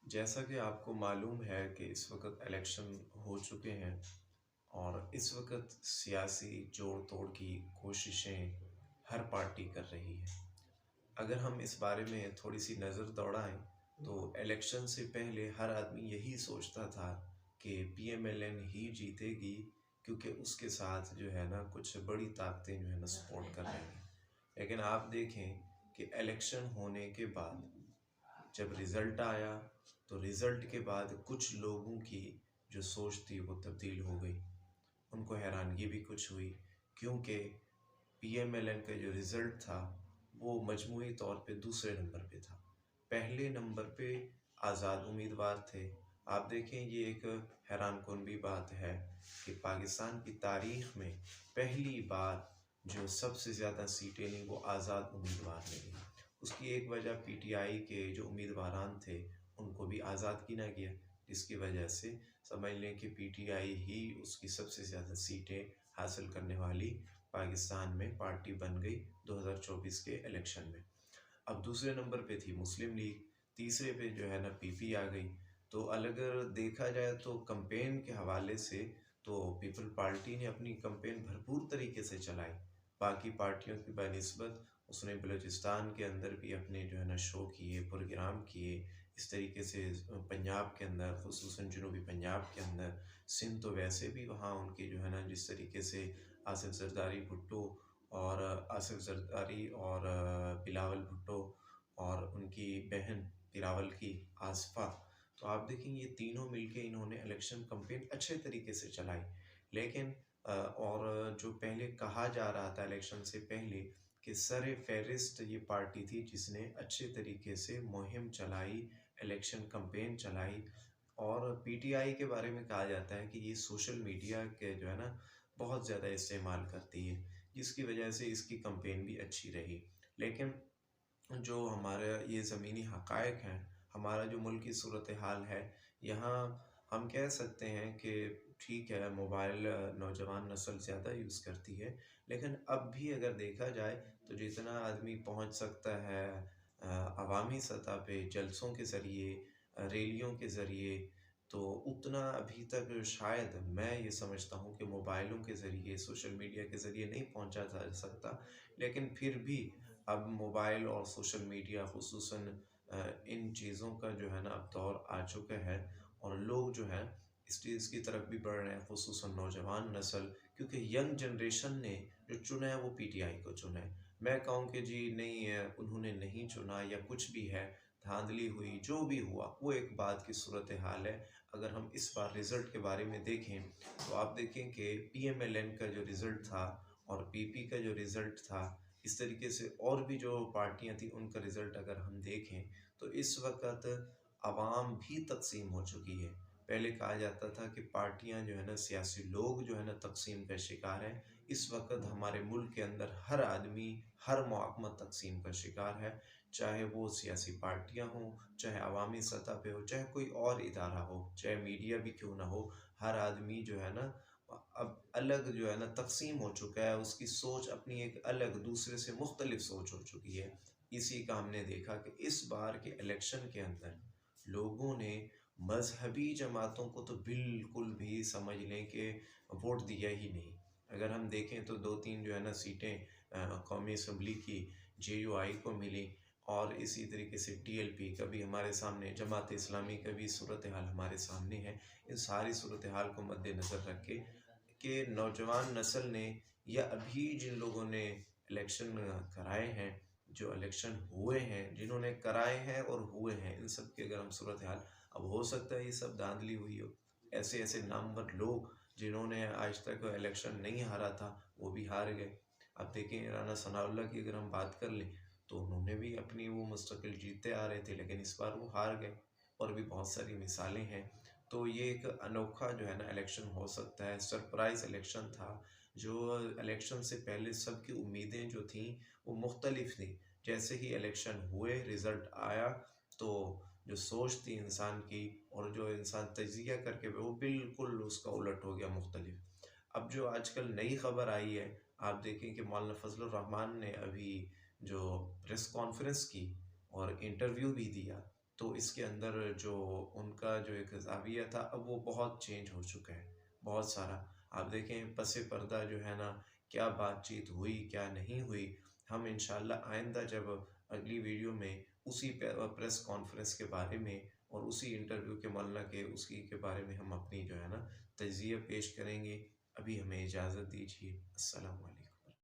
जैसा कि आपको मालूम है कि इस वक्त इलेक्शन हो चुके हैं और इस वक्त सियासी जोड़ तोड़ की कोशिशें हर पार्टी कर रही है। अगर हम इस बारे में थोड़ी सी नज़र दौड़ाएं तो इलेक्शन से पहले हर आदमी यही सोचता था कि पीएमएलएन ही जीतेगी, क्योंकि उसके साथ जो है ना कुछ बड़ी ताकतें जो है ना सपोर्ट कर रही हैं। लेकिन आप देखें कि इलेक्शन होने के बाद जब रिज़ल्ट आया तो रिज़ल्ट के बाद कुछ लोगों की जो सोच थी वो तब्दील हो गई। उनको हैरानगी भी कुछ हुई, क्योंकि पीएमएलएन का जो रिज़ल्ट था वो मजमूई तौर पे दूसरे नंबर पे था। पहले नंबर पे आज़ाद उम्मीदवार थे। आप देखें, ये एक हैरानकुन भी बात है कि पाकिस्तान की तारीख में पहली बार जो सबसे ज़्यादा सीटें ली वो आज़ाद उम्मीदवार ने ली। उसकी एक वजह पीटीआई के जो उम्मीदवारान थे उनको भी आज़ाद किया गया, जिसकी वजह से समझ लें कि पीटीआई ही उसकी सबसे ज़्यादा सीटें हासिल करने वाली पाकिस्तान में पार्टी बन गई 2024 के इलेक्शन में। अब दूसरे नंबर पे थी मुस्लिम लीग, तीसरे पे जो है ना पीपी आ गई। तो अगर देखा जाए तो कैंपेन के हवाले से तो पीपल पार्टी ने अपनी कैंपेन भरपूर तरीके से चलाई बाकी पार्टियों की बनिस्बत। उसने बलूचिस्तान के अंदर भी अपने जो है ना शो किए, प्रोग्राम किए। इस तरीके से पंजाब के अंदर, खुसूसन जनूबी पंजाब के अंदर, सिंध तो वैसे भी वहाँ उनके जो है ना जिस तरीके से आसिफ जरदारी भुट्टो और आसिफ जरदारी और बिलावल भुट्टो और उनकी बहन बिलावल की आसफ़ा, तो आप देखेंगे ये तीनों मिलके इन्होंने इलेक्शन कैंपेन अच्छे तरीके से चलाई। लेकिन और जो पहले कहा जा रहा था इलेक्शन से पहले कि सर फहरिस्त ये पार्टी थी जिसने अच्छे तरीके से मुहिम चलाई, इलेक्शन कैंपेन चलाई। और पीटीआई के बारे में कहा जाता है कि ये सोशल मीडिया के जो है ना बहुत ज़्यादा इस्तेमाल करती है, जिसकी वजह से इसकी कैंपेन भी अच्छी रही। लेकिन जो हमारा ये ज़मीनी हक़ाइक़ हैं, हमारा जो मुल्क की सूरत हाल है, यहाँ हम कह सकते हैं कि ठीक है, मोबाइल नौजवान नस्ल ज़्यादा यूज़ करती है, लेकिन अब भी अगर देखा जाए तो जितना आदमी पहुँच सकता है अवामी सतह पे जलसों के ज़रिए, रैलियों के ज़रिए, तो उतना अभी तक शायद मैं ये समझता हूँ कि मोबाइलों के ज़रिए, सोशल मीडिया के ज़रिए नहीं पहुँचा जा सकता। लेकिन फिर भी अब मोबाइल और सोशल मीडिया खुसूसन इन चीज़ों का जो है ना अब दौर आ चुका है और लोग जो हैं इस चीज़ की तरफ भी बढ़ रहे हैं, खुसूसन नौजवान नस्ल, क्योंकि यंग जनरेशन ने जो चुना है वो पीटीआई को चुना है। मैं कहूँ कि जी नहीं उन्होंने नहीं चुना या कुछ भी है, धांधली हुई, जो भी हुआ वो एक बात की सूरत हाल है। अगर हम इस बार रिज़ल्ट के बारे में देखें तो आप देखें कि पीएमएलएन का जो रिज़ल्ट था और पीपी का जो रिज़ल्ट था, इस तरीके से और भी जो पार्टियां थी उनका रिज़ल्ट अगर हम देखें तो इस वक्त आवाम भी तकसीम हो चुकी है। पहले कहा जाता था कि पार्टियां जो है ना, सियासी लोग जो है ना तकसीम का शिकार हैं। इस वक्त हमारे मुल्क के अंदर हर आदमी, हर महकमा तकसीम का शिकार है, चाहे वो सियासी पार्टियां हों, चाहे अवामी सतह पे हो, चाहे कोई और इदारा हो, चाहे मीडिया भी क्यों ना हो। हर आदमी जो है ना अब अलग जो है ना तकसीम हो चुका है, उसकी सोच अपनी एक अलग दूसरे से मुख्तलिफ सोच हो चुकी है। इसी का हमने देखा कि इस बार के इलेक्शन के अंदर लोगों ने मजहबी जमातों को तो बिल्कुल भी समझ लें कि वोट दिया ही नहीं। अगर हम देखें तो दो तीन जो है ना सीटें कौमी असम्बली की जेयूआई को मिली और इसी तरीके से टीएलपी का भी हमारे सामने, जमात इस्लामी का भी सूरत हाल हमारे सामने है। इन सारी सूरत हाल को मद्देनज़र रख के नौजवान नस्ल ने या अभी जिन लोगों ने इलेक्शन कराए हैं, जो इलेक्शन हुए हैं, जिन्होंने कराए हैं और हुए हैं, इन सब की अगर हम सूरत हाल, अब हो सकता है ये सब धांधली हुई हो। ऐसे ऐसे नामवर लोग जिन्होंने आज तक इलेक्शन नहीं हारा था वो भी हार गए। अब देखें राना सनाउल्लाह की अगर हम बात कर लें तो उन्होंने भी अपनी वो मुस्तकिल जीतते आ रहे थे, लेकिन इस बार वो हार गए। और भी बहुत सारी मिसालें हैं। तो ये एक अनोखा जो है ना इलेक्शन हो सकता है, सरप्राइज़ इलेक्शन था। जो इलेक्शन से पहले सबकी उम्मीदें जो थीं वो मुख्तलिफ थी। जैसे ही इलेक्शन हुए, रिज़ल्ट आया, तो जो सोच थी इंसान की और जो इंसान तजिया करके वो बिल्कुल उसका उलट हो गया, मुख्तलिफ। अब जो आजकल नई खबर आई है, आप देखें कि मौलाना फजलुर रहमान ने अभी जो प्रेस कॉन्फ्रेंस की और इंटरव्यू भी दिया, तो इसके अंदर जो उनका जो एक ज़ाविया था, अब वो बहुत चेंज हो चुका है, बहुत सारा। आप देखें पस पर्दा जो है ना, क्या बातचीत हुई, क्या नहीं हुई, हम इंशाअल्लाह आइंदा जब अगली वीडियो में उसी प्रेस कॉन्फ्रेंस के बारे में और उसी इंटरव्यू के मौलाना के उसी के बारे में हम अपनी जो है ना तजिया पेश करेंगे। अभी हमें इजाज़त दीजिए। अस्सलाम वालेकुम।